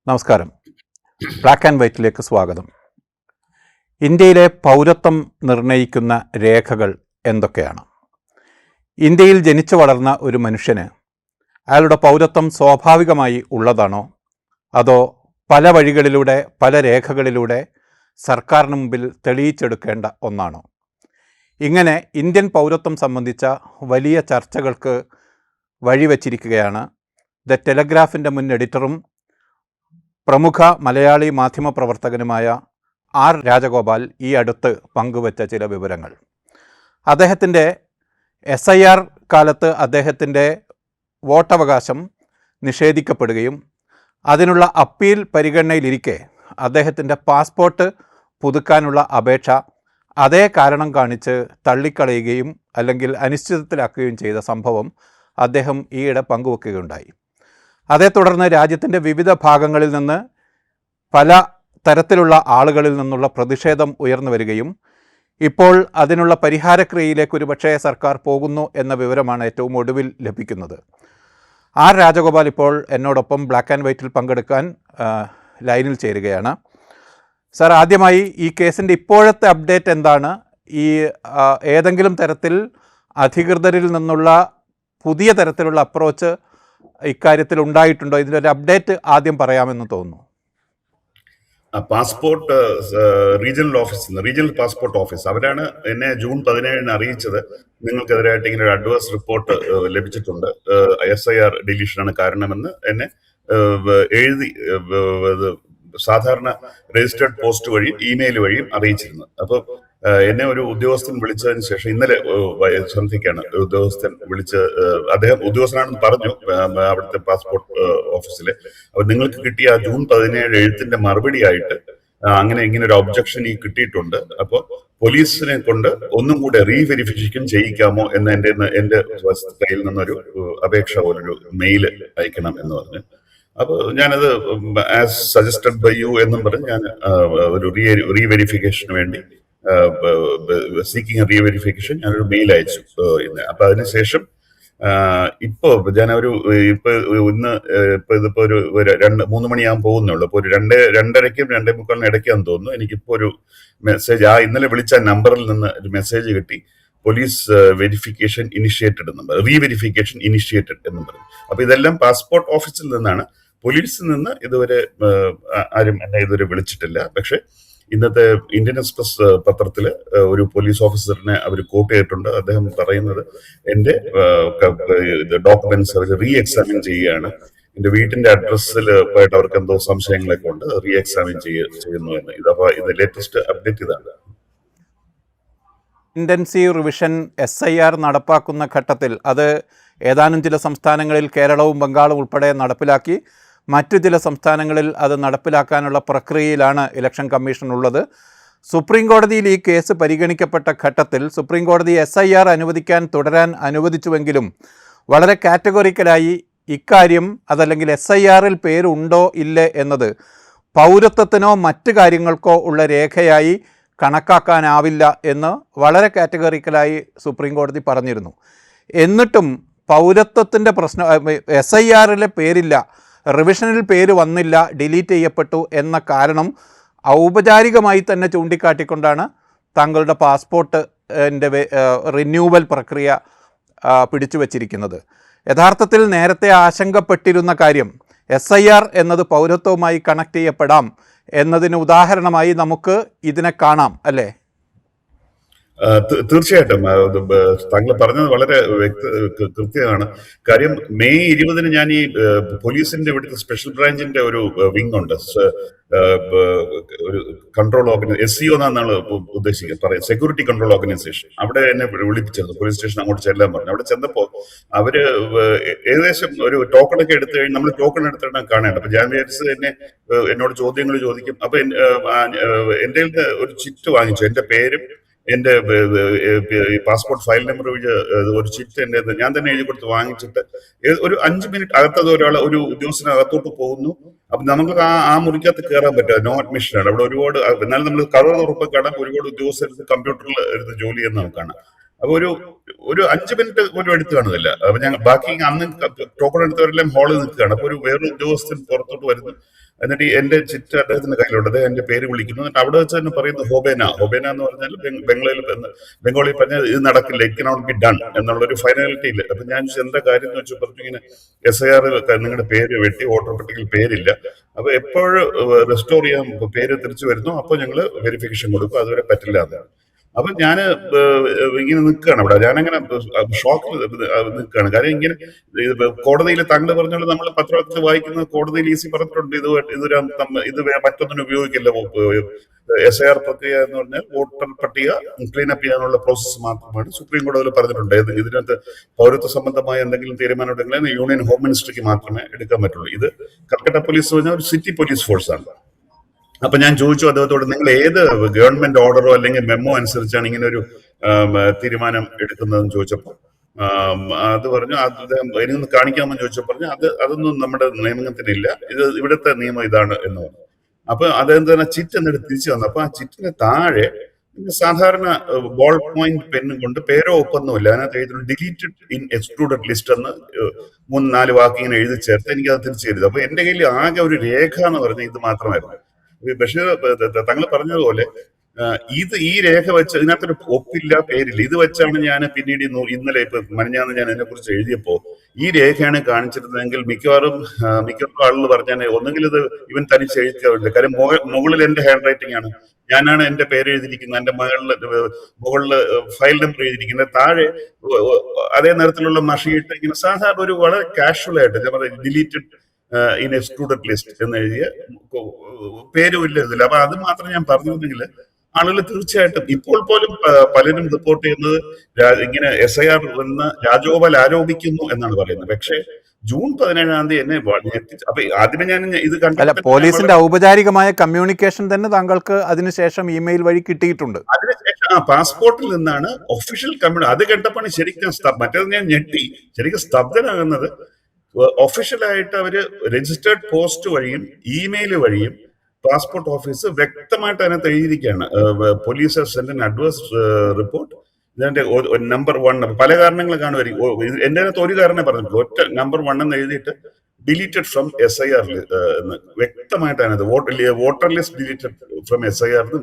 നമസ്കാരം. Black and വൈറ്റിലേക്ക് സ്വാഗതം. ഇന്ത്യയിലെ പൗരത്വം നിർണയിക്കുന്ന രേഖകൾ എന്തൊക്കെയാണ്? ഇന്ത്യയിൽ ജനിച്ചു വളർന്ന ഒരു മനുഷ്യന് അയാളുടെ പൗരത്വം സ്വാഭാവികമായി ഉള്ളതാണോ, അതോ പല വഴികളിലൂടെ പല രേഖകളിലൂടെ സർക്കാരിന് മുമ്പിൽ തെളിയിച്ചെടുക്കേണ്ട ഒന്നാണോ? ഇങ്ങനെ ഇന്ത്യൻ പൗരത്വം സംബന്ധിച്ച വലിയ ചർച്ചകൾക്ക് വഴിവെച്ചിരിക്കുകയാണ് ദ ടെലഗ്രാഫിൻ്റെ മുൻ എഡിറ്ററും പ്രമുഖ മലയാളി മാധ്യമപ്രവർത്തകനുമായ ആർ രാജഗോപാൽ ഈ അടുത്ത് പങ്കുവച്ച ചില വിവരങ്ങൾ. അദ്ദേഹത്തിൻ്റെ SIR കാലത്ത് അദ്ദേഹത്തിൻ്റെ വോട്ടവകാശം നിഷേധിക്കപ്പെടുകയും അതിനുള്ള അപ്പീൽ പരിഗണനയിലിരിക്കെ അദ്ദേഹത്തിൻ്റെ പാസ്പോർട്ട് പുതുക്കാനുള്ള അപേക്ഷ അതേ കാരണം കാണിച്ച് തള്ളിക്കളയുകയും അല്ലെങ്കിൽ അനിശ്ചിതത്തിലാക്കുകയും ചെയ്ത സംഭവം അദ്ദേഹം ഈയിടെ പങ്കുവെക്കുകയുണ്ടായി. അതേ തുടർന്ന് രാജ്യത്തിൻ്റെ വിവിധ ഭാഗങ്ങളിൽ നിന്ന് പല തരത്തിലുള്ള ആളുകളിൽ നിന്നുള്ള പ്രതിഷേധം ഉയർന്നു വരികയും ഇപ്പോൾ അതിനുള്ള പരിഹാരക്രിയയിലേക്ക് ഒരുപക്ഷേ സർക്കാർ പോകുന്നു എന്ന വിവരമാണ് ഏറ്റവും ഒടുവിൽ ലഭിക്കുന്നത്. ആർ രാജഗോപാൽ ഇപ്പോൾ എന്നോടൊപ്പം ബ്ലാക്ക് ആൻഡ് വൈറ്റിൽ പങ്കെടുക്കാൻ ലൈനിൽ ചേരുകയാണ്. സാർ, ആദ്യമായി ഈ കേസിൻ്റെ ഇപ്പോഴത്തെ അപ്ഡേറ്റ് എന്താണ്? ഈ ഏതെങ്കിലും തരത്തിൽ അധികൃതരിൽ നിന്നുള്ള പുതിയ തരത്തിലുള്ള അപ്രോച്ച് ഇക്കാര്യത്തിൽ ഉണ്ടായിട്ടുണ്ടോ? ഇതിലൊരു അപ്ഡേറ്റ് ആദ്യം പറയാമെന്ന് തോന്നുന്നു. പാസ്പോർട്ട് റീജിയണൽ പാസ്പോർട്ട് ഓഫീസ് അവരാണ് എന്നെ ജൂൺ 17 അറിയിച്ചത്. നിങ്ങൾക്കെതിരായിട്ട് ഇങ്ങനെ ഒരു അഡ്വേഴ്സ് റിപ്പോർട്ട് ലഭിച്ചിട്ടുണ്ട്, SIR ഡിലീഷനാണ് കാരണമെന്ന് എന്നെ എഴുതി സാധാരണ രജിസ്റ്റേർഡ് പോസ്റ്റ് വഴിയും ഇമെയിൽ വഴിയും അറിയിച്ചിരുന്നു. അപ്പോൾ എന്നെ ഒരു ഉദ്യോഗസ്ഥൻ വിളിച്ചതിന് ശേഷം ഇന്നലെ സന്ധ്യയ്ക്കാണ് ഉദ്യോഗസ്ഥൻ വിളിച്ച്, അദ്ദേഹം ഉദ്യോഗസ്ഥനാണെന്ന് പറഞ്ഞു അവിടുത്തെ പാസ്പോർട്ട് ഓഫീസിലെ. അപ്പോൾ നിങ്ങൾക്ക് കിട്ടിയ ജൂൺ 17 എഴുത്തിന്റെ മറുപടി ആയിട്ട് ഇങ്ങനെ ഒരു ഒബ്ജക്ഷൻ ഈ കിട്ടിയിട്ടുണ്ട്, അപ്പോൾ പോലീസിനെ കൊണ്ട് ഒന്നും കൂടെ റീവെരിഫിക്കേഷൻ ചെയ്യിക്കാമോ എന്ന് എന്റെ കയ്യിൽ നിന്നൊരു അപേക്ഷ പോലൊരു മെയിൽ അയക്കണം എന്ന് പറഞ്ഞു. അപ്പോൾ ഞാനത് ആസ് സജസ്റ്റഡ് ബൈ യു എന്നും പറഞ്ഞ് ഞാൻ ഒരു റീവെരിഫിക്കേഷന് വേണ്ടി സീക്കിംഗ് റീവെരിഫിക്കേഷൻ ഞാനൊരു മെയിൽ അയച്ചു ഇന്ന്. അപ്പൊ അതിനുശേഷം ഇപ്പൊ ഇതിപ്പോ ഒരു 2-3 മണിയാകുമ്പോൾ പോകുന്നുള്ളൂ. അപ്പൊ ഒരു 2:30ക്കും 2:45 ഇടയ്ക്കാന്ന് തോന്നുന്നു എനിക്കിപ്പോ ഒരു മെസ്സേജ് ഇന്നലെ വിളിച്ച നമ്പറിൽ നിന്ന് ഒരു മെസ്സേജ് കിട്ടി, പോലീസ് വെരിഫിക്കേഷൻ ഇനിഷ്യേറ്റഡ് എന്നും പറയും, റീവെരിഫിക്കേഷൻ ഇനിഷ്യേറ്റഡ് എന്നും പറയും. അപ്പൊ ഇതെല്ലാം പാസ്പോർട്ട് ഓഫീസിൽ നിന്നാണ്. പോലീസിൽ നിന്ന് ഇതുവരെ ആരും എന്നെ ഇതുവരെ വിളിച്ചിട്ടില്ല. പക്ഷെ ഇന്നത്തെ ഇന്ത്യൻ എക്സ്പ്രസ് പത്രത്തില് ഒരു പോലീസ് ഓഫീസറിനെ അവർ കോട്ട് ചെയ്തിട്ടുണ്ട്. അദ്ദേഹം പറയുന്നത് എന്റെ ഡോക്യുമെന്റ്സ് അവർ റീ എക്സാമിൻ ചെയ്യുകയാണ്, എന്റെ വീട്ടിന്റെ അഡ്രസ്സിൽ പോയിട്ട് അവർക്ക് എന്തോ സംശയങ്ങളൊക്കെ ഉണ്ട്, റീ എക്സാമിൻ ചെയ്യുന്നു എന്ന്. ഇത് ലേറ്റസ്റ്റ് അപ്ഡേറ്റ് ഇതാണ്. ഇന്റൻസീവ് റിവിഷൻ SIR നടപ്പാക്കുന്ന ഘട്ടത്തിൽ അത് ഏതാനും ചില സംസ്ഥാനങ്ങളിൽ കേരളവും ബംഗാളും ഉൾപ്പെടെ നടപ്പിലാക്കി, മറ്റു ചില സംസ്ഥാനങ്ങളിൽ അത് നടപ്പിലാക്കാനുള്ള പ്രക്രിയയിലാണ് ഇലക്ഷൻ കമ്മീഷൻ ഉള്ളത്. സുപ്രീം കോടതിയിൽ ഈ കേസ് പരിഗണിക്കപ്പെട്ട ഘട്ടത്തിൽ സുപ്രീം കോടതി SIR തുടരാൻ അനുവദിച്ചുവെങ്കിലും വളരെ കാറ്റഗോറിക്കലായി ഇക്കാര്യം അതല്ലെങ്കിൽ SIRൽ പേരുണ്ടോ ഇല്ലേ എന്നത് പൗരത്വത്തിനോ മറ്റു കാര്യങ്ങൾക്കോ ഉള്ള രേഖയായി കണക്കാക്കാനാവില്ല എന്ന് വളരെ കാറ്റഗറിക്കലായി സുപ്രീം കോടതി പറഞ്ഞിരുന്നു. എന്നിട്ടും പൗരത്വത്തിൻ്റെ പ്രശ്നം, SIRലെ പേരില്ല, റിവിഷനിൽ പേര് വന്നില്ല, ഡിലീറ്റ് ചെയ്യപ്പെട്ടു എന്ന കാരണം ഔപചാരികമായി തന്നെ ചൂണ്ടിക്കാട്ടിക്കൊണ്ടാണ് താങ്കളുടെ പാസ്പോർട്ടിൻ്റെ റിന്യൂവൽ പ്രക്രിയ പിടിച്ചു വച്ചിരിക്കുന്നത്. യഥാർത്ഥത്തിൽ നേരത്തെ ആശങ്കപ്പെട്ടിരുന്ന കാര്യം SIR എന്നത് പൗരത്വവുമായി കണക്ട് ചെയ്യപ്പെടാം എന്നതിന് ഉദാഹരണമായി നമുക്ക് ഇതിനെ കാണാം, അല്ലേ? തീർച്ചയായിട്ടും താങ്കൾ പറഞ്ഞത് വളരെ കൃത്യമാണ്. കാര്യം മെയ് 20 ഞാൻ ഈ പോലീസിന്റെ ഇവിടുത്തെ സ്പെഷ്യൽ ബ്രാഞ്ചിന്റെ ഒരു വിങ് ഉണ്ട്, ഒരു കൺട്രോൾ ഓർഗനൈസേഷൻ, SCO എന്നാണ് ഉദ്ദേശിക്കുന്നത്, പറയാം, സെക്യൂരിറ്റി കൺട്രോൾ ഓർഗനൈസേഷൻ. അവിടെ എന്നെ വിളിപ്പിച്ചിരുന്നു, പോലീസ് സ്റ്റേഷൻ അങ്ങോട്ട് ചെല്ലാൻ പറഞ്ഞു. അവിടെ ചെന്നപ്പോൾ അവര് ഏകദേശം ഒരു ടോക്കണൊക്കെ എടുത്തു കഴിഞ്ഞ് നമ്മൾ ടോക്കൺ എടുത്തിട്ടാണ് കാണേണ്ടത്. അപ്പൊ ഞാൻ വിചാരിച്ചത് എന്നോട് ചോദ്യങ്ങൾ ചോദിക്കും. അപ്പൊ എന്റെ ഒരു ചിറ്റ് വാങ്ങിച്ചു, എന്റെ പേരും എന്റെ പാസ്പോർട്ട് ഫയൽ നമ്പർ ഒരു ചിറ്റ് എന്റെ ഞാൻ തന്നെ എഴുതി കൊടുത്ത് വാങ്ങിച്ചിട്ട് ഒരു 5 മിനിറ്റ് അകത്തത് ഒരു ഉദ്യോഗസ്ഥനകത്തോട്ട് പോകുന്നു. അപ്പൊ നമുക്ക് ആ മുറിക്കകത്ത് കയറാൻ പറ്റുക, നോ അഡ്മിഷനാണ്. അവിടെ ഒരുപാട്, എന്നാലും നമ്മൾ കവർ തുറപ്പ് കാണാൻ ഒരുപാട് ഉദ്യോഗസ്ഥർ കമ്പ്യൂട്ടറിൽ എടുത്ത് ജോലി ചെയ്യുന്ന നമുക്ക് കാണാം. അപ്പൊ ഒരു 5 മിനിറ്റ് പോലും എടുത്തു കാണുന്നില്ല. അപ്പൊ ഞാൻ ബാക്കി അന്ന് ടോക്കൺ എടുത്തവരെല്ലാം ഹാളിൽ നിൽക്കുകയാണ്. അപ്പൊ വേറൊരു ഉദ്യോഗസ്ഥൻ പുറത്തോട്ട് വരുന്നു. എന്നിട്ട് എന്റെ ചിറ്റ് അദ്ദേഹത്തിന്റെ കയ്യിലുണ്ട്, അദ്ദേഹം എന്റെ പേര് വിളിക്കുന്നു. എന്നിട്ട് അവിടെ വെച്ച് തന്നെ പറയുന്നത് ഹൊബേന. ഹൊബേന എന്ന് പറഞ്ഞാൽ ബംഗാളിൽ പറഞ്ഞാൽ ഇത് നടക്കില്ല, ഇറ്റ് കനോട്ട് ബി ഡൺ എന്നുള്ളൊരു ഫൈനാലിറ്റി ഇല്ല. അപ്പൊ ഞാൻ ചോദിച്ചു, എന്താ കാര്യം എന്ന് വെച്ചാൽ പറഞ്ഞു, ഇങ്ങനെ SIR നിങ്ങളുടെ പേര് വെട്ടി, വോട്ടർ പട്ടികയിൽ പേരില്ല, അപ്പൊ എപ്പോഴും റെസ്റ്റോർ ചെയ്യാൻ പേര് തിരിച്ചു വരുന്നു അപ്പോൾ ഞങ്ങൾ വെരിഫിക്കേഷൻ കൊടുക്കും, അതുവരെ പറ്റില്ല എന്നാണ്. അപ്പൊ ഞാന് ഇങ്ങനെ നിൽക്കുകയാണ് അവിടെ, ഞാനങ്ങനെ ഷോക്കിൽ നിൽക്കുകയാണ്. കാര്യം ഇങ്ങനെ കോടതിയിൽ താങ്കൾ പറഞ്ഞോളൂ, നമ്മൾ പത്രത്തിൽ വായിക്കുന്നത് കോടതിയിൽ ഈസി പറഞ്ഞിട്ടുണ്ട്, ഇത് മറ്റൊന്നിനും ഉപയോഗിക്കില്ല. SIR പ്രക്രിയ എന്ന് പറഞ്ഞാൽ വോട്ടർ പട്ടിക ക്ലീനപ്പ് ചെയ്യാനുള്ള പ്രോസസ്സ് മാത്രമാണ്. സുപ്രീം കോടതിയിൽ പറഞ്ഞിട്ടുണ്ട് ഇതിനകത്ത് പൗരത്വ സംബന്ധമായ എന്തെങ്കിലും തീരുമാനം ഉണ്ടെങ്കിൽ യൂണിയൻ ഹോം മിനിസ്ട്രിക്ക് മാത്രമേ എടുക്കാൻ പറ്റുള്ളൂ. ഇത് കൽക്കട്ട പോലീസ് പറഞ്ഞാൽ ഒരു സിറ്റി പോലീസ് ഫോഴ്സാണ്. അപ്പൊ ഞാൻ ചോദിച്ചു അദ്ദേഹത്തോട്, നിങ്ങൾ ഏത് ഗവൺമെന്റ് ഓർഡറോ അല്ലെങ്കിൽ മെമ്മോ അനുസരിച്ചാണ് ഇങ്ങനെ ഒരു തീരുമാനം എടുക്കുന്നതെന്ന് ചോദിച്ചപ്പോൾ അത് പറഞ്ഞു, അദ്ദേഹം എനിക്കൊന്ന് കാണിക്കാമെന്ന് ചോദിച്ചപ്പോൾ പറഞ്ഞു, അതൊന്നും നമ്മുടെ നിയമത്തിനില്ല, ഇവിടുത്തെ നിയമം ഇതാണ് എന്ന് പറഞ്ഞു. അപ്പൊ അദ്ദേഹം തന്നെ ചിറ്റ് എന്നിട്ട് തിരിച്ചു വന്നു. അപ്പൊ ആ ചിറ്റിന് താഴെ സാധാരണ ബോൾ പോയിന്റ് പെന്നും കൊണ്ട് പേരോ ഒപ്പൊന്നുമില്ല, അതിനകത്ത് എഴുതുന്നു ഡിലീറ്റഡ് ഇൻ എക്സ്ക്ലൂഡഡ് ലിസ്റ്റ് എന്ന് 3-4 വാക്ക് ഇങ്ങനെ എഴുതി ചേർത്ത് എനിക്കത് തിരിച്ചു തരുത്. അപ്പൊ എന്റെ കയ്യിൽ ആകെ ഒരു രേഖ എന്ന് പറഞ്ഞാൽ ഇത് മാത്രമായിരുന്നു. ബഷീർ തങ്ങൾ പറഞ്ഞതുപോലെ ഈ രേഖ വെച്ച് ഇതിനകത്തൊരു ഒപ്പില്ല, പേരില്ല, ഇത് വെച്ചാണ് ഞാൻ പിന്നീട് ഇന്നലെ ഇപ്പൊ മണിഞ്ഞാന്ന് ഞാൻ ഇതിനെ കുറിച്ച് എഴുതിയപ്പോ ഈ രേഖയാണ് കാണിച്ചിരുന്നതെങ്കിൽ മിക്കവാറും ആളുകൾ പറഞ്ഞാൽ ഒന്നുകിൽ ഇത് ഇവൻ തനിച്ച് എഴുതിയില്ല. കാര്യം മുകളിൽ എന്റെ ഹാൻഡ് റൈറ്റിംഗ് ആണ്, ഞാനാണ് എന്റെ പേര് എഴുതിയിരിക്കുന്നത്, എന്റെ മുകളില് ഫയൽ നമ്പർ എഴുതിയിരിക്കുന്നത്, താഴെ അതേ നിറത്തിലുള്ള മഷിയിട്ട് ഇങ്ങനെ സാധാരണ ഒരു വളരെ കാഷ്വൽ ആയിട്ട് ഞാൻ പറയുന്നത് ഡിലീറ്റഡ് ഇൻ എക്സ്ക്ലൂഡഡ് ലിസ്റ്റ് എന്ന് എഴുതിയ പേരും ഇല്ല ഇതില്ല. അപ്പൊ അത് മാത്രം ഞാൻ പറഞ്ഞിരുന്നെങ്കിൽ ആളുകൾ തീർച്ചയായിട്ടും ഇപ്പോൾ പോലും പലരും റിപ്പോർട്ട് ചെയ്യുന്നത് ഇങ്ങനെ SIR എന്ന് രാജഗോപാൽ ആരോപിക്കുന്നു എന്നാണ് പറയുന്നത്. പക്ഷേ ജൂൺ 17 എന്നെ അപ്പൊ ആദ്യമേ ഞാൻ ഇത് അല്ല, പോലീസിന്റെ ഔപചാരികമായ കമ്മ്യൂണിക്കേഷൻ തന്നെ താങ്കൾക്ക് അതിനുശേഷം ഇമെയിൽ വഴി കിട്ടിയിട്ടുണ്ട്. അതിനുശേഷം പാസ്പോർട്ടിൽ നിന്നാണ് ഒഫീഷ്യൽ അത് കേട്ടപ്പോൾ ശരിക്കും മറ്റേത് ഞാൻ ഞെട്ടി, ശരിക്കും സ്തബ്ധനാകുന്നത്. ഒഫീഷ്യലായിട്ട് അവര് രജിസ്റ്റേർഡ് പോസ്റ്റ് വഴിയും ഇമെയിൽ വഴിയും പാസ്പോർട്ട് ഓഫീസ് വ്യക്തമായിട്ട് അതിനകത്ത് എഴുതിയിരിക്കുകയാണ്, police send an adverse report, ഇതിന്റെ നമ്പർ 1 പല കാരണങ്ങൾ കാണുമായിരിക്കും. എന്റെ അതിനകത്ത് ഒരു കാരണം പറഞ്ഞിട്ടുള്ളൂ, ഒറ്റ നമ്പർ 1 എന്ന് എഴുതിയിട്ട് ഡിലീറ്റഡ് ഫ്രം SIR എന്ന് വ്യക്തമായിട്ട് അതിനകത്ത് voter list deleted from SIR എന്ന്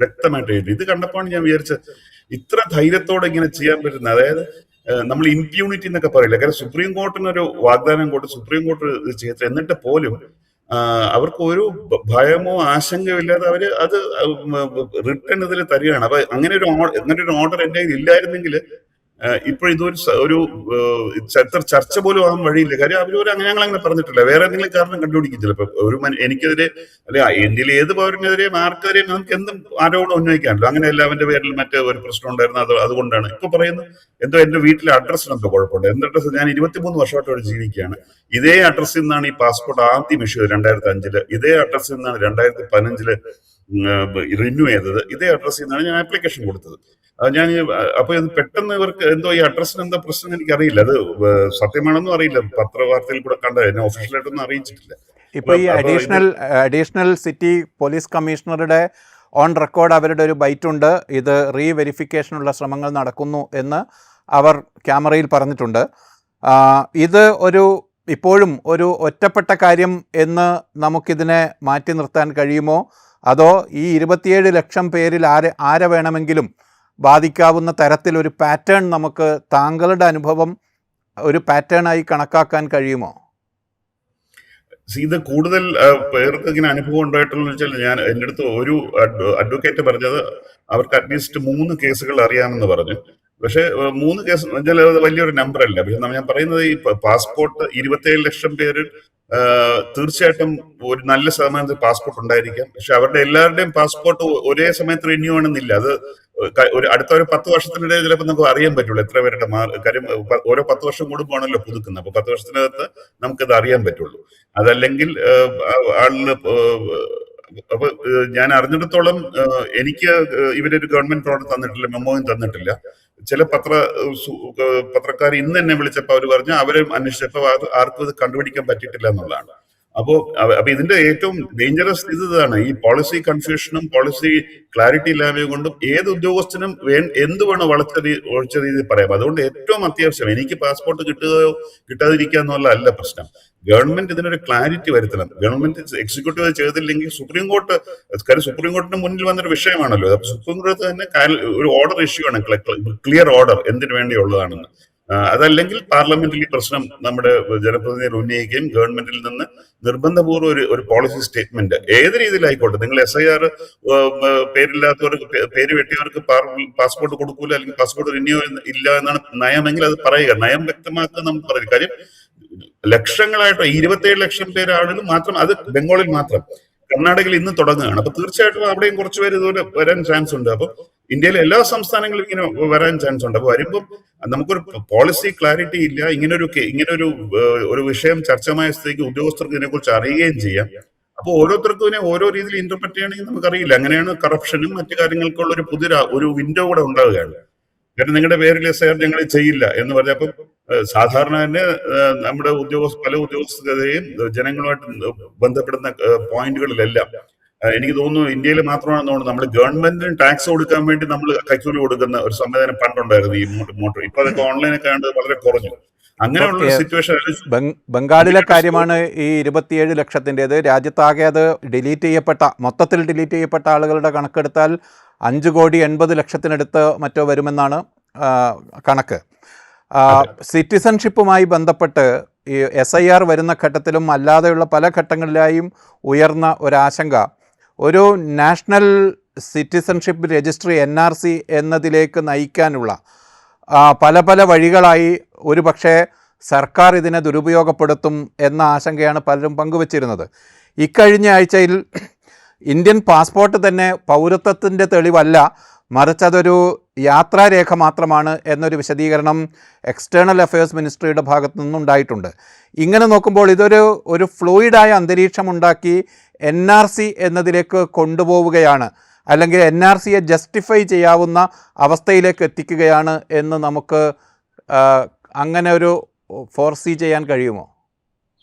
വ്യക്തമായിട്ട് എഴുതി. ഇത് കണ്ടപ്പോഴാണ് ഞാൻ വിചാരിച്ചത് ഇത്ര ധൈര്യത്തോടെ ഇങ്ങനെ ചെയ്യാൻ പറ്റുന്നത്. അതായത് നമ്മൾ ഇംപ്യൂണിറ്റി എന്നൊക്കെ പറയില്ല, കാരണം സുപ്രീം കോർട്ടിനൊരു വാഗ്ദാനം കൊണ്ട് സുപ്രീം കോർട്ട് ചെയ്ത്, എന്നിട്ട് പോലും അവർക്ക് ഒരു ഭയമോ ആശങ്കയോ ഇല്ലാതെ അവര് അത് റിട്ടേൺ ഇതിൽ തരികയാണ്. അപ്പൊ അങ്ങനെ ഒരു ഓർഡർ എന്റെ കയ്യിൽ ഇല്ലായിരുന്നെങ്കിൽ ഇപ്പോഴിതൊരു ഇത്ര ചർച്ച പോലും ആകാൻ വഴിയില്ല. കാര്യം അവരൊരു ഞങ്ങൾ പറഞ്ഞിട്ടില്ല, വേറെ എന്തെങ്കിലും കാരണം കണ്ടുപിടിക്കും ചിലപ്പോൾ. എനിക്കെതിരെ അല്ലെ ഇന്ത്യയിലെ ഏത് പൗരനെതിരെയും ആർക്കെതിരെയും നമുക്ക് എന്തും ആരോപണം ഉന്നയിക്കാമല്ലോ. അങ്ങനെയല്ല അവന്റെ പേരിൽ മറ്റേ ഒരു പ്രശ്നം ഉണ്ടായിരുന്നു, അതുകൊണ്ടാണ് ഇപ്പൊ പറയുന്നത് എന്തോ എന്റെ വീട്ടിലെ അഡ്രസ്സിനെന്തോ കുഴപ്പമുണ്ട്. എന്റെ അഡ്രസ് ഞാൻ 23 വർഷമായിട്ട് അവിടെ ജീവിക്കുകയാണ്. ഇതേ അഡ്രസ്സിൽ നിന്നാണ് ഈ പാസ്പോർട്ട് ആദ്യം ഇഷ്യൂ ചെയ്തത് 2005. ഇതേ അഡ്രസ്സിൽ നിന്നാണ് 2015 റിന്യൂ ചെയ്തത്. ഇതേ അഡ്രസ്സിൽ നിന്നാണ് ഞാൻ ആപ്ലിക്കേഷൻ കൊടുത്തത്. അപ്പൊ ഇത് പെട്ടെന്ന് ഇവർക്ക് എന്തോ ഈ അഡ്രസ്സിന് എന്താ പ്രശ്നം എനിക്കറിയില്ല, അത് സത്യമാണെന്നും അറിയില്ല, പത്രവാർത്തയിൽ കൂടെ കണ്ട, എന്നെ ഒഫീഷ്യലായിട്ടൊന്നും അറിയിച്ചിട്ടില്ല. ഇപ്പൊ ഈ അഡീഷണൽ സിറ്റി പോലീസ് കമ്മീഷണറുടെ ഓൺ റെക്കോർഡ് അവരുടെ ഒരു ബൈറ്റ് ഉണ്ട്, ഇത് റീവെരിഫിക്കേഷനുള്ള ശ്രമങ്ങൾ നടക്കുന്നു എന്ന് അവർ ക്യാമറയിൽ പറഞ്ഞിട്ടുണ്ട്. ഇത് ഇപ്പോഴും ഒരു ഒറ്റപ്പെട്ട കാര്യം എന്ന് നമുക്കിതിനെ മാറ്റി നിർത്താൻ കഴിയുമോ, അതോ ഈ 27 ലക്ഷം പേരിൽ ആരെ വേണമെങ്കിലും ബാധിക്കാവുന്ന തരത്തിലൊരു പാറ്റേൺ നമുക്ക് താങ്കളുടെ അനുഭവം ഒരു പാറ്റേണായി കണക്കാക്കാൻ കഴിയുമോ? ഇത് കൂടുതൽ പേർക്ക് ഇങ്ങനെ അനുഭവം ഉണ്ടായിട്ടുള്ള വെച്ചാൽ, ഞാൻ എൻ്റെ അടുത്ത് ഒരു അഡ്വക്കേറ്റ് പറഞ്ഞത് അവർക്ക് അറ്റ്ലീസ്റ്റ് 3 കേസുകൾ അറിയാമെന്ന് പറഞ്ഞു. പക്ഷെ 3 കേസ് വെച്ചാൽ വലിയൊരു നമ്പർ അല്ല. പക്ഷെ ഞാൻ പറയുന്നത് ഈ പാസ്പോർട്ട് 27 ലക്ഷം പേരിൽ തീർച്ചയായിട്ടും ഒരു നല്ല ശതമാനത്തിൽ പാസ്പോർട്ട് ഉണ്ടായിരിക്കാം. പക്ഷെ അവരുടെ എല്ലാവരുടെയും പാസ്പോർട്ട് ഒരേ സമയത്ത് റിന്യൂ ആണെന്നില്ല. അത് അടുത്ത ഒരു 10 വർഷത്തിനിടെ ചിലപ്പോൾ നമുക്ക് അറിയാൻ പറ്റുള്ളൂ എത്ര പേരുടെ കാര്യം. ഓരോ 10 വർഷം കൂടുമ്പോഴാണല്ലോ പുതുക്കുന്നത്. അപ്പൊ 10 വർഷത്തിനകത്ത് നമുക്കത് അറിയാൻ പറ്റുള്ളൂ. അതല്ലെങ്കിൽ ആളിന് അപ്പൊ ഞാൻ അറിഞ്ഞിടത്തോളം എനിക്ക് ഇവരൊരു ഗവൺമെന്റ് ഓർഡർ തന്നിട്ടില്ല, മെമ്മോയും തന്നിട്ടില്ല. ചില പത്രക്കാർ ഇന്ന് എന്നെ വിളിച്ചപ്പോൾ അവർ പറഞ്ഞു അവരും അന്വേഷിച്ചപ്പോൾ ആർക്കും ഇത് കണ്ടുപിടിക്കാൻ പറ്റിയിട്ടില്ല എന്നുള്ളതാണ്. അപ്പോ അപ്പൊ ഇതിന്റെ ഏറ്റവും ഡേഞ്ചറസ് ഇതാണ് ഈ പോളിസി കൺഫ്യൂഷനും പോളിസി ക്ലാരിറ്റി ഇല്ലായ്മയും കൊണ്ടും ഏത് ഉദ്യോഗസ്ഥനും എന്ത് വേണോ ഒഴിച്ച രീതിയിൽ പറയാം. അതുകൊണ്ട് ഏറ്റവും അത്യാവശ്യം എനിക്ക് പാസ്പോർട്ട് കിട്ടുകയോ കിട്ടാതിരിക്കുക എന്നുള്ളതല്ല പ്രശ്നം. ഗവൺമെന്റ് ഇതിനൊരു ക്ലാരിറ്റി വരുത്തണം. ഗവൺമെന്റ് എക്സിക്യൂട്ടീവ് ചെയ്തില്ലെങ്കിൽ സുപ്രീം കോർട്ട്, കാര്യം സുപ്രീം കോർട്ടിന് മുന്നിൽ വന്നൊരു വിഷയമാണല്ലോ. അപ്പൊ സുപ്രീം കോടതി തന്നെ ഒരു ഓർഡർ ഇഷ്യൂ ആണ്, ക്ലിയർ ഓർഡർ എന്തിനു വേണ്ടിയുള്ളതാണെന്ന്. അതല്ലെങ്കിൽ പാർലമെന്റിൽ ഈ പ്രശ്നം നമ്മുടെ ജനപ്രതിനിധികൾ ഉന്നയിക്കുകയും ഗവൺമെന്റിൽ നിന്ന് നിർബന്ധപൂർവ്വം ഒരു പോളിസി സ്റ്റേറ്റ്മെന്റ് ഏത് രീതിയിലായിക്കോട്ടെ, നിങ്ങൾ SIR പേരില്ലാത്തവർക്ക്, പേര് വെട്ടിയവർക്ക് പാസ്പോർട്ട് കൊടുക്കൂല, അല്ലെങ്കിൽ പാസ്പോർട്ട് റിന്യൂ ഇല്ല എന്നാണ് നയമെങ്കിൽ അത് പറയുക, നയം വ്യക്തമാക്കുക നമുക്ക് പറയും. കാര്യം ലക്ഷങ്ങളായിട്ട് 27 ലക്ഷം പേരാണെങ്കിലും മാത്രം, അത് ബംഗാളിൽ മാത്രം. കർണാടകയിൽ ഇന്ന് തുടങ്ങുകയാണ്. അപ്പൊ തീർച്ചയായിട്ടും അവിടെയും കുറച്ച് പേര് ഇതുപോലെ വരാൻ ചാൻസ് ഉണ്ട്. അപ്പൊ ഇന്ത്യയിലെ എല്ലാ സംസ്ഥാനങ്ങളും ഇങ്ങനെ വരാൻ ചാൻസ് ഉണ്ട്. അപ്പൊ വരുമ്പം നമുക്കൊരു പോളിസി ക്ലാരിറ്റി ഇല്ല. ഇങ്ങനൊരു വിഷയം ചർച്ചമായ സ്ഥിതിക്ക് ഉദ്യോഗസ്ഥർക്ക് ഇതിനെക്കുറിച്ച് അറിയുകയും ചെയ്യാം. അപ്പൊ ഓരോരുത്തർക്കും ഇതിനെ ഓരോ രീതിയിൽ ഇന്റർപ്രറ്റ് ചെയ്യണമെങ്കിൽ നമുക്കറിയില്ല. അങ്ങനെയാണ് കറപ്ഷനും മറ്റു കാര്യങ്ങൾക്കുള്ള ഒരു വിൻഡോ കൂടെ ഉണ്ടാവുകയാണ്. കാരണം നിങ്ങളുടെ പേരിൽ SIR ഞങ്ങൾ ചെയ്യില്ല എന്ന് പറഞ്ഞപ്പം സാധാരണ തന്നെ നമ്മുടെ പല ഉദ്യോഗസ്ഥരെയും ജനങ്ങളുമായിട്ട് ബന്ധപ്പെടുന്ന പോയിന്റുകളിലെല്ലാം എനിക്ക് തോന്നുന്നു ഇന്ത്യയിൽ മാത്രമാണെന്ന് തോന്നുന്നു നമ്മൾ ഗവൺമെന്റിന് ടാക്സ് കൊടുക്കാൻ വേണ്ടി നമ്മൾ കൈക്കൂലി കൊടുക്കുന്ന ഒരു സംവിധാനം പണ്ടുണ്ടായിരുന്നു ഈ മോട്ടോർ. ഇപ്പൊ അതൊക്കെ ഓൺലൈനൊക്കെ ആണ്ട് വളരെ കുറഞ്ഞു. അങ്ങനെയുള്ള സിറ്റുവേഷൻ ബംഗാളിലെ കാര്യമാണ് ഈ 27 ലക്ഷത്തിൻ്റെത്. രാജ്യത്താകെ അത് മൊത്തത്തിൽ ഡിലീറ്റ് ചെയ്യപ്പെട്ട ആളുകളുടെ കണക്കെടുത്താൽ 5,80,00,000 മറ്റോ വരുമെന്നാണ് കണക്ക്. സിറ്റിസൺഷിപ്പുമായി ബന്ധപ്പെട്ട് ഈ SIR വരുന്ന ഘട്ടത്തിലും അല്ലാതെയുള്ള പല ഘട്ടങ്ങളിലായും ഉയർന്ന ഒരാശങ്ക ഒരു നാഷണൽ സിറ്റിസൺഷിപ്പ് രജിസ്ട്രി NRC എന്നതിലേക്ക് നയിക്കാനുള്ള പല പല വഴികളായി ഒരു പക്ഷേ സർക്കാർ ഇതിനെ ദുരുപയോഗപ്പെടുത്തും എന്ന ആശങ്കയാണ് പലരും പങ്കുവച്ചിരുന്നത്. ഇക്കഴിഞ്ഞ ആഴ്ചയിൽ ഇന്ത്യൻ പാസ്പോർട്ട് തന്നെ പൗരത്വത്തിൻ്റെ തെളിവല്ല, മറിച്ച് അതൊരു യാത്രാരേഖ മാത്രമാണ് എന്നൊരു വിശദീകരണം എക്സ്റ്റേണൽ അഫയേഴ്സ് മിനിസ്ട്രിയുടെ ഭാഗത്തു നിന്നുണ്ടായിട്ടുണ്ട്. ഇങ്ങനെ നോക്കുമ്പോൾ ഒരു ഫ്ലൂയിഡായ അന്തരീക്ഷമുണ്ടാക്കി NRC എന്നതിലേക്ക് കൊണ്ടുപോവുകയാണ്, അല്ലെങ്കിൽ NRCയെ ജസ്റ്റിഫൈ ചെയ്യാവുന്ന അവസ്ഥയിലേക്ക് എത്തിക്കുകയാണ് എന്ന് നമുക്ക് അങ്ങനെ ഒരു ഫോർസീ ചെയ്യാൻ കഴിയുമോ?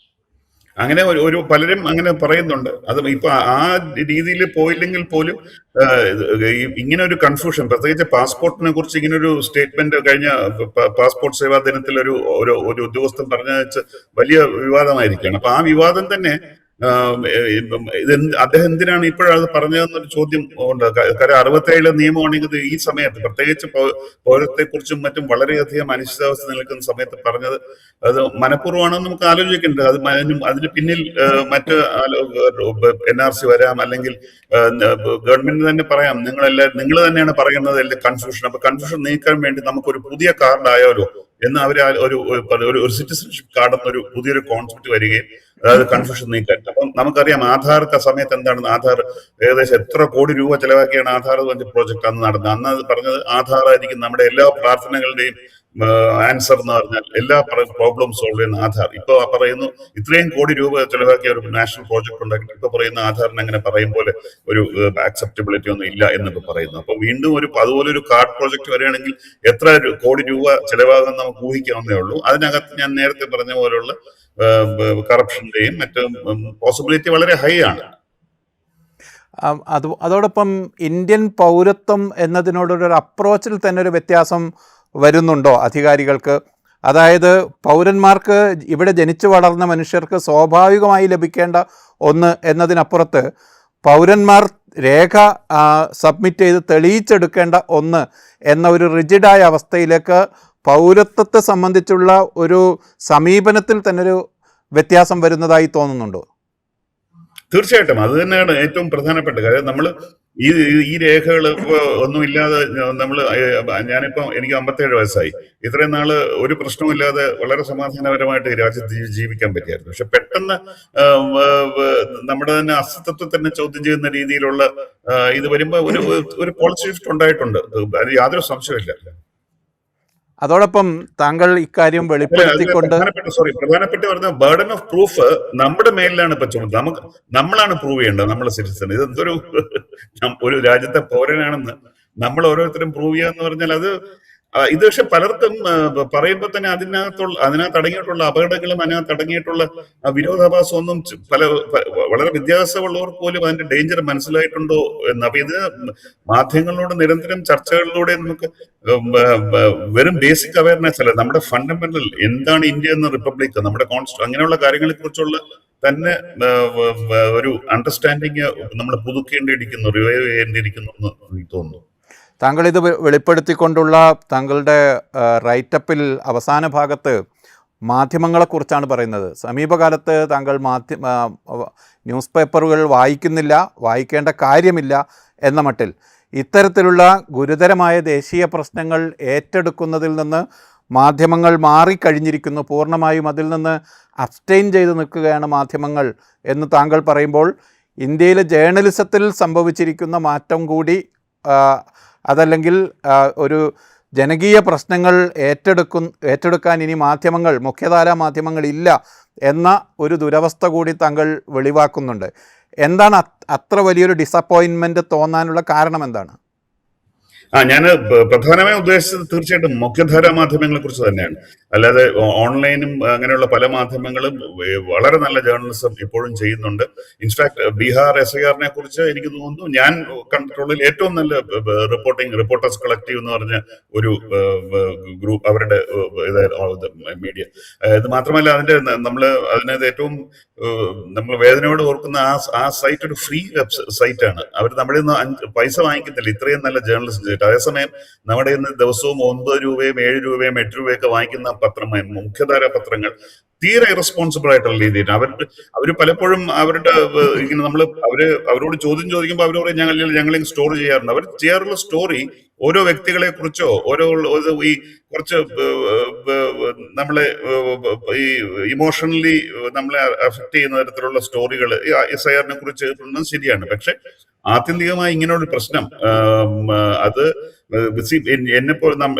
അങ്ങനെ ഒരു പലരും അങ്ങനെ പറയുന്നുണ്ട്. അത് ഇപ്പൊ ആ രീതിയിൽ പോയില്ലെങ്കിൽ പോലും ഇങ്ങനെ ഒരു കൺഫ്യൂഷൻ, പ്രത്യേകിച്ച് പാസ്പോർട്ടിനെ കുറിച്ച് ഇങ്ങനെ ഒരു സ്റ്റേറ്റ്മെന്റ് കഴിഞ്ഞ പാസ്പോർട്ട് സേവാ ദിനത്തിൽ ഒരു ഉദ്യോഗസ്ഥൻ പറഞ്ഞ വലിയ വിവാദമായിരിക്കുകയാണ്. അപ്പൊ ആ വിവാദം തന്നെ അദ്ദേഹം എന്തിനാണ് ഇപ്പോഴത് പറഞ്ഞതെന്നൊരു ചോദ്യം ഉണ്ട്. കാര്യം 67 നിയമമാണെങ്കിൽ ഈ സമയത്ത്, പ്രത്യേകിച്ച് പൗരത്വത്തെക്കുറിച്ചും മറ്റും വളരെയധികം അനിശ്ചിതാവസ്ഥ നിൽക്കുന്ന സമയത്ത് പറഞ്ഞത് അത് മനഃപൂർവ്വമാണെന്ന് നമുക്ക് ആലോചിക്കേണ്ടത്. അതിന് പിന്നിൽ മറ്റ് NRC വരാം, അല്ലെങ്കിൽ ഗവൺമെന്റ് തന്നെ പറയാം, നിങ്ങൾ തന്നെയാണ് പറയുന്നത് കൺഫ്യൂഷൻ. അപ്പൊ കൺഫ്യൂഷൻ നീക്കാൻ വേണ്ടി നമുക്കൊരു പുതിയ കാർഡ് ആയാലോ എന്ന് അവർ ഒരു സിറ്റിസൺഷിപ്പ് കാർഡ് എന്നൊരു പുതിയൊരു കോൺസെപ്റ്റ് വരികയും, അതായത് കൺഫ്യൂഷൻ നീക്കാൻ. അപ്പം നമുക്കറിയാം ആധാർ സമയത്ത് എന്താണ്, ആധാർ ഏകദേശം എത്ര കോടി രൂപ ചെലവാക്കിയാണ് ആധാർ പ്രോജക്ട് അന്ന് നടന്നത്. അന്ന് അത് പറഞ്ഞത് ആധാർ ആയിരിക്കും നമ്മുടെ എല്ലാ പ്രാർത്ഥനകളുടെയും ആൻസർ എന്ന് പറഞ്ഞാൽ, എല്ലാ പ്രോബ്ലം സോൾവ് ചെയ്യുന്ന ആധാർ. ഇപ്പൊ പറയുന്നു ഇത്രയും കോടി രൂപ ചെലവാക്കിയ ഒരു നാഷണൽ പ്രോജക്ട് ഉണ്ടാക്കിയിട്ട് ഇപ്പൊ പറയുന്ന ആധാറിന് അങ്ങനെ പറയും പോലെ ഒരു ആക്സെപ്റ്റബിലിറ്റി ഒന്നും ഇല്ല എന്നൊക്കെ പറയുന്നു. അപ്പൊ വീണ്ടും അതുപോലെ ഒരു കാർഡ് പ്രോജക്ട് വരികയാണെങ്കിൽ എത്ര കോടി രൂപ ചെലവാകുമെന്ന് നമുക്ക് ഊഹിക്കാവുന്നേ ഉള്ളൂ. അതിനകത്ത് ഞാൻ നേരത്തെ പറഞ്ഞ പോലെയുള്ള കറപ്ഷന്റെയും മറ്റും പോസിബിലിറ്റി വളരെ ഹൈ ആണ്. അതോടൊപ്പം ഇന്ത്യൻ പൗരത്വം എന്നതിനോടൊരു അപ്രോച്ചിൽ തന്നെ ഒരു വ്യത്യാസം വരുന്നുണ്ടോ അധികാരികൾക്ക്? അതായത് പൗരന്മാർക്ക്, ഇവിടെ ജനിച്ചു വളർന്ന മനുഷ്യർക്ക് സ്വാഭാവികമായി ലഭിക്കേണ്ട ഒന്ന് എന്നതിനപ്പുറത്ത് പൗരന്മാർ രേഖ സബ്മിറ്റ് ചെയ്ത് തെളിയിച്ചെടുക്കേണ്ട ഒന്ന് എന്ന ഒരു റിജിഡായ അവസ്ഥയിലേക്ക് പൗരത്വത്തെ സംബന്ധിച്ചുള്ള ഒരു സമീപനത്തിൽ തന്നെ ഒരു വ്യത്യാസം വരുന്നതായി തോന്നുന്നുണ്ടോ? തീർച്ചയായിട്ടും അത് തന്നെയാണ് ഏറ്റവും പ്രധാനപ്പെട്ട കാര്യം. നമ്മൾ ഈ രേഖകൾ ഒന്നുമില്ലാതെ ഞാനിപ്പോ എനിക്ക് 57 വയസ്സായി. ഇത്രയും നാള് ഒരു പ്രശ്നമില്ലാതെ വളരെ സമാധാനപരമായിട്ട് രാജ്യത്ത് ജീവിക്കാൻ പറ്റിയായിരുന്നു. പക്ഷെ പെട്ടെന്ന് നമ്മുടെ തന്നെ അസ്തിത്വത്തെ തന്നെ ചോദ്യം ചെയ്യുന്ന രീതിയിലുള്ള ഇത് വരുമ്പോ ഒരു പോളിസി ഷിഫ്റ്റ് ഉണ്ടായിട്ടുണ്ട്, അത് യാതൊരു സംശയമില്ല. അതോടൊപ്പം താങ്കൾ ഇക്കാര്യം വെളിപ്പെടുത്തിക്കൊണ്ട് പ്രധാനപ്പെട്ട പറഞ്ഞ ബർഡൻ ഓഫ് പ്രൂഫ് നമ്മുടെ മേലിലാണ് ഇപ്പൊ ചുമത്തുന്നത്. നമ്മളാണ് പ്രൂവ് ചെയ്യേണ്ടത് നമ്മളെ സിറ്റിസൺ. ഇതെന്തൊരു ഒരു രാജ്യത്തെ പൗരനാണെന്ന് നമ്മൾ ഓരോരുത്തരും പ്രൂവ് ചെയ്യുക എന്ന് പറഞ്ഞാൽ ഇത് പക്ഷെ പലർക്കും പറയുമ്പോൾ തന്നെ അതിനകത്ത് അടങ്ങിയിട്ടുള്ള അപകടങ്ങളും അതിനകത്ത് അടങ്ങിയിട്ടുള്ള വിരോധാഭാസം ഒന്നും വളരെ വിദ്യാഭ്യാസമുള്ളവർക്ക് പോലും അതിന്റെ ഡേഞ്ചർ മനസ്സിലായിട്ടുണ്ടോ എന്ന്. അപ്പൊ ഇത് മാധ്യമങ്ങളോട് നിരന്തരം ചർച്ചകളിലൂടെ നമുക്ക് വെറും ബേസിക് അവയർനെസ് അല്ല, നമ്മുടെ ഫണ്ടമെന്റൽ എന്താണ് ഇന്ത്യ എന്ന റിപ്പബ്ലിക്, നമ്മുടെ അങ്ങനെയുള്ള കാര്യങ്ങളെ കുറിച്ചുള്ള തന്നെ ഒരു അണ്ടർസ്റ്റാൻഡിങ് നമ്മൾ പുതുക്കേണ്ടിയിരിക്കുന്നു, റിവൈവ് ചെയ്യേണ്ടിയിരിക്കുന്നു എന്ന് എനിക്ക് തോന്നുന്നു. താങ്കൾ ഇത് വെളിപ്പെടുത്തിക്കൊണ്ടുള്ള താങ്കളുടെ റൈറ്റപ്പിൽ അവസാന ഭാഗത്ത് മാധ്യമങ്ങളെക്കുറിച്ചാണ് പറയുന്നത്. സമീപകാലത്ത് താങ്കൾ ന്യൂസ് പേപ്പറുകൾ വായിക്കുന്നില്ല, വായിക്കേണ്ട കാര്യമില്ല എന്ന മട്ടിൽ ഇത്തരത്തിലുള്ള ഗുരുതരമായ ദേശീയ പ്രശ്നങ്ങൾ ഏറ്റെടുക്കുന്നതിൽ നിന്ന് മാധ്യമങ്ങൾ മാറിക്കഴിഞ്ഞിരിക്കുന്നു, പൂർണ്ണമായും അതിൽ നിന്ന് അബ്സ്റ്റെയിൻ ചെയ്ത് നിൽക്കുകയാണ് മാധ്യമങ്ങൾ എന്ന് താങ്കൾ പറയുമ്പോൾ ഇന്ത്യയിലെ ജേർണലിസത്തിൽ സംഭവിച്ചിരിക്കുന്ന മാറ്റം കൂടി അതല്ലെങ്കിൽ ഒരു ജനകീയ പ്രശ്നങ്ങൾ ഏറ്റെടുക്കാൻ ഇനി മുഖ്യധാരാ മാധ്യമങ്ങൾ ഇല്ല എന്ന ഒരു ദുരവസ്ഥ കൂടി താങ്കൾ വെളിവാക്കുന്നുണ്ട്. എന്താണ് അത്ര വലിയൊരു ഡിസപ്പോയിൻമെൻറ്റ് തോന്നാനുള്ള കാരണം എന്താണ്? ഞാൻ പ്രധാനമായും ഉദ്ദേശിച്ചത് തീർച്ചയായിട്ടും മുഖ്യധാരാ മാധ്യമങ്ങളെ കുറിച്ച് തന്നെയാണ്. അല്ലാതെ ഓൺലൈനും അങ്ങനെയുള്ള പല മാധ്യമങ്ങളും വളരെ നല്ല ജേർണലിസം ഇപ്പോഴും ചെയ്യുന്നുണ്ട്. ഇൻഫാക്ട് ബീഹാർ SIR-നെ കുറിച്ച് എനിക്ക് തോന്നുന്നു ഞാൻ കണ്ടിട്ടുള്ളതിൽ ഏറ്റവും നല്ല റിപ്പോർട്ടേഴ്സ് കളക്റ്റീവ് എന്ന് പറഞ്ഞ ഒരു ഗ്രൂപ്പ്, അവരുടെ മീഡിയ. ഇത് മാത്രമല്ല അതിനകത്ത് ഏറ്റവും നമ്മൾ വേദനയോട് ഓർക്കുന്ന ആ സൈറ്റ് ഒരു ഫ്രീ സൈറ്റ് ആണ്. അവർ നമ്മുടെ നിന്ന് പൈസ വാങ്ങിക്കുന്നില്ല ഇത്രയും നല്ല ജേർണലിസം ചെയ്തിട്ട്. അതേസമയം നമ്മുടെ ഇന്ന് ദിവസവും 9 രൂപയും 7 രൂപയും 8 രൂപയൊക്കെ വാങ്ങിക്കുന്ന മുഖ്യധാരാ പത്രങ്ങൾ തീരെ ഇറസ്പോൺസിബിൾ ആയിട്ടുള്ള രീതിയിൽ അവര് പലപ്പോഴും ഇങ്ങനെ അവരോട് ചോദ്യം ചോദിക്കുമ്പോൾ അവർ പറയും ഞങ്ങൾ സ്റ്റോർ ചെയ്യാറുണ്ട്. അവർ ചെയ്യാറുള്ള സ്റ്റോറി ഓരോ വ്യക്തികളെ കുറിച്ചോ ഈ കുറച്ച് നമ്മളെ ഈ ഇമോഷണലി നമ്മളെ അഫക്ട് ചെയ്യുന്ന തരത്തിലുള്ള സ്റ്റോറികൾ SIR-നെ കുറിച്ച് ശരിയാണ്. പക്ഷെ ആത്യന്തികമായി ഇങ്ങനെയുള്ള പ്രശ്നം അത്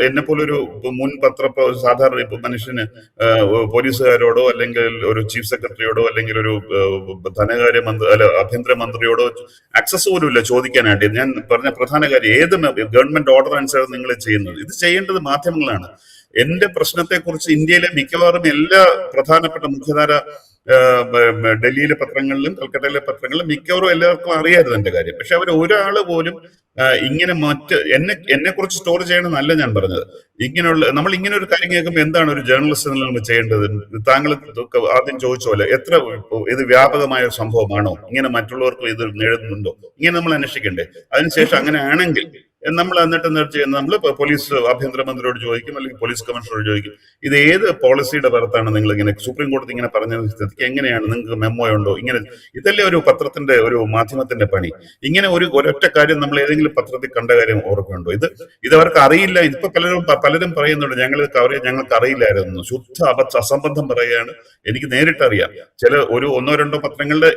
എന്നെപ്പോലൊരു മുൻ സാധാരണ മനുഷ്യന് പോലീസുകാരോടോ അല്ലെങ്കിൽ ഒരു ചീഫ് സെക്രട്ടറിയോടോ അല്ലെങ്കിൽ ഒരു ആഭ്യന്തര മന്ത്രിയോടോ ആക്സസ് പോലും ഇല്ല ചോദിക്കാനായിട്ട്. ഞാൻ പറഞ്ഞ പ്രധാന കാര്യം, ഏത് ഗവൺമെന്റ് ഓർഡർ അനുസരിച്ച് നിങ്ങൾ ചെയ്യുന്നത്, ഇത് ചെയ്യേണ്ടത് മാധ്യമങ്ങളാണ്. എന്റെ പ്രശ്നത്തെക്കുറിച്ച് ഇന്ത്യയിലെ മിക്കവാറും എല്ലാ പ്രധാനപ്പെട്ട മുഖ്യധാര ഡൽഹിയിലെ പത്രങ്ങളിലും കൽക്കട്ടയിലെ പത്രങ്ങളിലും മിക്കവാറും എല്ലാവർക്കും അറിയായിരുന്നു എന്റെ കാര്യം. പക്ഷെ ഒരാള് പോലും ഇങ്ങനെ എന്നെ കുറിച്ച് സ്റ്റോർ ചെയ്യണമെന്നല്ല ഞാൻ പറഞ്ഞത്. നമ്മൾ ഇങ്ങനെ ഒരു കാര്യം കേൾക്കുമ്പോൾ എന്താണ് ഒരു ജേർണലിസ്റ്റ് നമ്മൾ ചെയ്യേണ്ടത്? താങ്കൾ ആദ്യം ചോദിച്ച പോലെ ഇത് വ്യാപകമായ ഒരു സംഭവമാണോ, ഇങ്ങനെ മറ്റുള്ളവർക്ക് ഇത് നേടുന്നുണ്ടോ, ഇങ്ങനെ നമ്മൾ അന്വേഷിക്കണ്ടേ? അതിനുശേഷം അങ്ങനെ ആണെങ്കിൽ നമ്മൾ നമ്മൾ പോലീസ് ആഭ്യന്തരമന്ത്രിയോട് ചോദിക്കും, അല്ലെങ്കിൽ പോലീസ് കമ്മീഷണറോട് ചോദിക്കും, ഇത് ഏത് പോളിസിയുടെ പുറത്താണ് നിങ്ങൾ ഇങ്ങനെ സുപ്രീം കോടതി ഇങ്ങനെ പറഞ്ഞ സ്ഥിതിക്ക് എങ്ങനെയാണ് നിങ്ങൾക്ക് മെമ്മോ ഉണ്ടോ? ഇതല്ലേ ഒരു പത്രത്തിന്റെ ഒരു മാധ്യമത്തിന്റെ പണി. ഇങ്ങനെ ഒരൊറ്റ കാര്യം നമ്മൾ ഏതെങ്കിലും പത്രത്തിൽ കണ്ട കാര്യം ഓർക്കുന്നുണ്ടോ? ഇത് അവർക്ക് അറിയില്ല. ഇപ്പൊ പലരും പറയുന്നുണ്ട് ഞങ്ങൾക്ക് അറിയില്ലായിരുന്നു. ശുദ്ധ അസംബന്ധം പറയുകയാണ്. എനിക്ക് നേരിട്ടറിയാം. ഒന്നോ രണ്ടോ പത്രങ്ങളുടെ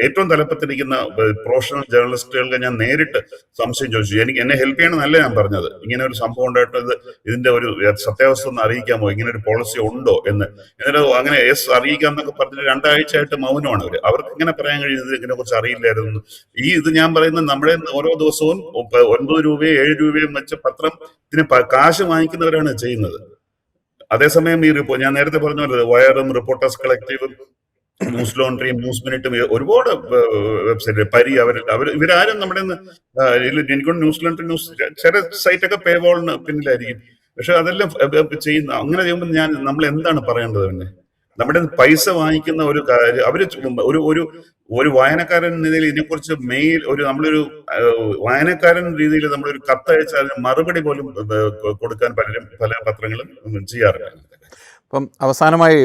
ഏറ്റവും തലപ്പത്തിരിക്കുന്ന പ്രൊഫഷണൽ ജേർണലിസ്റ്റുകൾക്ക് ഞാൻ നേരിട്ട് സംശയം ചോദിച്ചു. എന്നെ ഹെൽപ്പ് ചെയ്യണമെന്നല്ല ഞാൻ പറഞ്ഞത്. ഇങ്ങനെ ഒരു സംഭവം ഉണ്ടായിട്ട് ഇതിന്റെ ഒരു സത്യാവസ്ഥ ഒന്ന് അറിയിക്കാമോ, ഇങ്ങനെ ഒരു പോളിസി ഉണ്ടോ എന്ന്. എന്നിട്ട് അങ്ങനെ അറിയിക്കാന്നൊക്കെ പറഞ്ഞിട്ട് 2 ആഴ്ചയായിട്ട് മൗനമാണ് അവർക്ക് ഇങ്ങനെ പറയാൻ കഴിയുന്നത് ഇതിനെ കുറിച്ച് അറിയില്ലായിരുന്നു. ഇത് ഞാൻ പറയുന്നത് നമ്മുടെ ഓരോ ദിവസവും 9 രൂപയും 7 രൂപയും വെച്ച പത്രത്തിന് കാശ് വാങ്ങിക്കുന്നവരാണ് ചെയ്യുന്നത്. അതേസമയം ഞാൻ നേരത്തെ പറഞ്ഞ പോലെ വയറും റിപ്പോർട്ടേഴ്സ് കളക്റ്റീവും ന്യൂസ് ലോണ്ടറിയും ന്യൂസ് മിനിറ്റും ഒരുപാട് വെബ്സൈറ്റ് ഇവരാരും നമ്മുടെ എനിക്കൊണ്ട് ന്യൂസ് ലോണ്ടറി ചില സൈറ്റൊക്കെ പേ വാളിന് പിന്നിലായിരിക്കും. പക്ഷെ അതെല്ലാം ചെയ്യുന്ന അങ്ങനെ ചെയ്യുമ്പോൾ നമ്മൾ എന്താണ് പറയേണ്ടത്? പിന്നെ നമ്മുടെ പൈസ വാങ്ങിക്കുന്ന ഒരു കാര്യം ഒരു വായനക്കാരൻ രീതിയിൽ ഇതിനെക്കുറിച്ച് നമ്മളൊരു വായനക്കാരൻ രീതിയിൽ നമ്മളൊരു കത്തയച്ചാൽ അതിന് മറുപടി പോലും കൊടുക്കാൻ പല പത്രങ്ങളും ചെയ്യാറില്ല. അപ്പം അവസാനമായി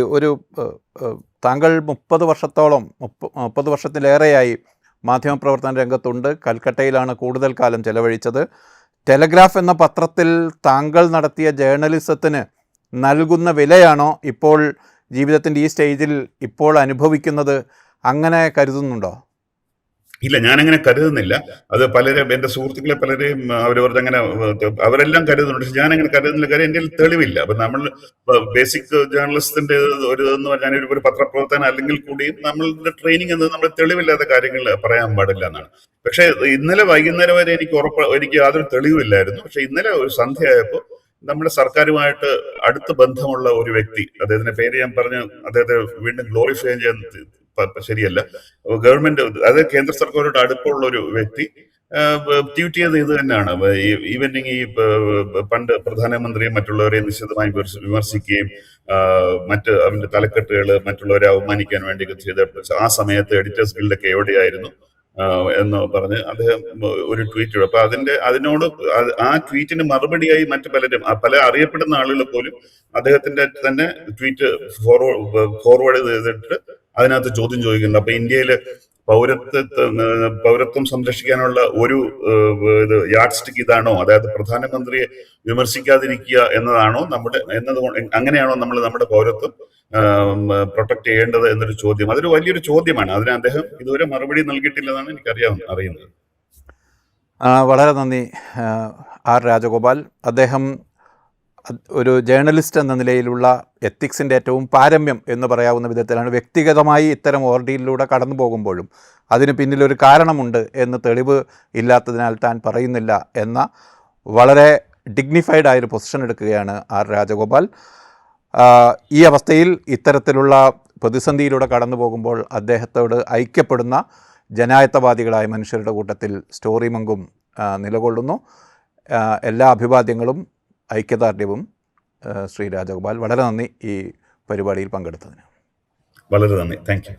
താങ്കൾ 30 വർഷത്തിലേറെയായി മാധ്യമപ്രവർത്തന രംഗത്തുണ്ട്. കൽക്കട്ടയിലാണ് കൂടുതൽ കാലം ചെലവഴിച്ചത്. ടെലഗ്രാഫ് എന്ന പത്രത്തിൽ താങ്കൾ നടത്തിയ ജേർണലിസത്തിന് നൽകുന്ന വിലയാണോ ഇപ്പോൾ ജീവിതത്തിൻ്റെ ഈ സ്റ്റേജിൽ ഇപ്പോൾ അനുഭവിക്കുന്നത്? അങ്ങനെ കരുതുന്നുണ്ടോ? ഇല്ല, ഞാനങ്ങനെ കരുതുന്നില്ല. അത് എന്റെ സുഹൃത്തുക്കളെ പലരെയും അവരെല്ലാം കരുതുന്നുണ്ട്. പക്ഷെ ഞാനങ്ങനെ കരുതുന്നില്ല. കാര്യം എന്റെ തെളിവില്ല. അപ്പൊ നമ്മൾ ബേസിക് ജേർണലിസ്റ്റിന്റെ എന്ന് പറഞ്ഞാൽ ഒരു പത്രപ്രവർത്തനം അല്ലെങ്കിൽ കൂടിയും നമ്മളുടെ ട്രെയിനിങ് എന്നത് നമ്മൾ തെളിവില്ലാത്ത കാര്യങ്ങൾ പറയാൻ പാടില്ല എന്നാണ്. പക്ഷെ ഇന്നലെ വൈകുന്നേരം വരെ എനിക്ക് യാതൊരു തെളിവില്ലായിരുന്നു. പക്ഷെ ഇന്നലെ ഒരു സന്ധ്യയായപ്പോൾ നമ്മുടെ സർക്കാരുമായിട്ട് അടുത്ത ബന്ധമുള്ള ഒരു വ്യക്തി, അദ്ദേഹത്തിന്റെ പേര് ഞാൻ പറഞ്ഞു, അദ്ദേഹത്തെ വീണ്ടും ഗ്ലോറിഫൈ ചെയ്യാൻ ശരിയല്ല, ഗവൺമെന്റ്, അതായത് കേന്ദ്ര സർക്കാരോട് അടുപ്പമുള്ള ഒരു വ്യക്തി ട്വീറ്റ് ചെയ്ത് ഇത് തന്നെയാണ്. ഈവനിങ് ഈ പണ്ട് പ്രധാനമന്ത്രിയും മറ്റുള്ളവരെയും നിശിതമായി വിമർശിക്കുകയും മറ്റ് അവന്റെ തലക്കെട്ടുകൾ മറ്റുള്ളവരെ അവമാനിക്കാൻ വേണ്ടിയൊക്കെ ചെയ്ത ആ സമയത്ത് എഡിറ്റേഴ്സ് ഗിൽഡൊക്കെ എവിടെയായിരുന്നു എന്ന് പറഞ്ഞ് അദ്ദേഹം ഒരു ട്വീറ്റ് ഇടും. അപ്പൊ അതിനോട് ആ ട്വീറ്റിന് മറുപടിയായി മറ്റു പലരും, പല അറിയപ്പെടുന്ന ആളുകൾ പോലും അദ്ദേഹത്തിന്റെ തന്നെ ട്വീറ്റ് ഫോർവേഡ് ചെയ്തിട്ട് അതിനകത്ത് ചോദ്യം ചോദിക്കുന്നുണ്ട്. അപ്പൊ ഇന്ത്യയില് പൗരത്വം സംരക്ഷിക്കാനുള്ള ഒരു യാഡ് സ്റ്റിക്ക് ഇതാണോ, അതായത് പ്രധാനമന്ത്രിയെ വിമർശിക്കാതിരിക്കുക എന്നതാണോ അങ്ങനെയാണോ നമ്മൾ നമ്മുടെ പൗരത്വം പ്രൊട്ടക്ട് ചെയ്യേണ്ടത് എന്നൊരു ചോദ്യം, അതൊരു വലിയൊരു ചോദ്യമാണ്. അതിന് അദ്ദേഹം ഇതുവരെ മറുപടി നൽകിയിട്ടില്ലെന്നാണ് അറിയുന്നത്. വളരെ നന്ദി ആർ രാജഗോപാൽ. അദ്ദേഹം ഒരു ജേർണലിസ്റ്റ് എന്ന നിലയിലുള്ള എത്തിക്സിൻ്റെ ഏറ്റവും പാരമ്യം എന്ന് പറയാവുന്ന വിധത്തിലാണ് വ്യക്തിഗതമായി ഇത്തരം ഓർഡിയിലൂടെ കടന്നു പോകുമ്പോഴും അതിന് പിന്നിലൊരു കാരണമുണ്ട് എന്ന് തെളിവ് ഇല്ലാത്തതിനാൽ താൻ പറയുന്നില്ല എന്ന വളരെ ഡിഗ്നിഫൈഡ് ആയൊരു പൊസിഷൻ എടുക്കുകയാണ് ആർ രാജഗോപാൽ. ഈ അവസ്ഥയിൽ ഇത്തരത്തിലുള്ള പ്രതിസന്ധിയിലൂടെ കടന്നു പോകുമ്പോൾ അദ്ദേഹത്തോട് ഐക്യപ്പെടുന്ന ജനായത്തവാദികളായ മനുഷ്യരുടെ കൂട്ടത്തിൽ സ്റ്റോറി മങ്കും നിലകൊള്ളുന്നു. എല്ലാ അഭിവാദ്യങ്ങളും ഐക്യദാർഢ്യവും ശ്രീ രാജഗോപാൽ. വളരെ നന്ദി ഈ പരിപാടിയിൽ പങ്കെടുത്തതിന്. വളരെ നന്ദി. Thank you.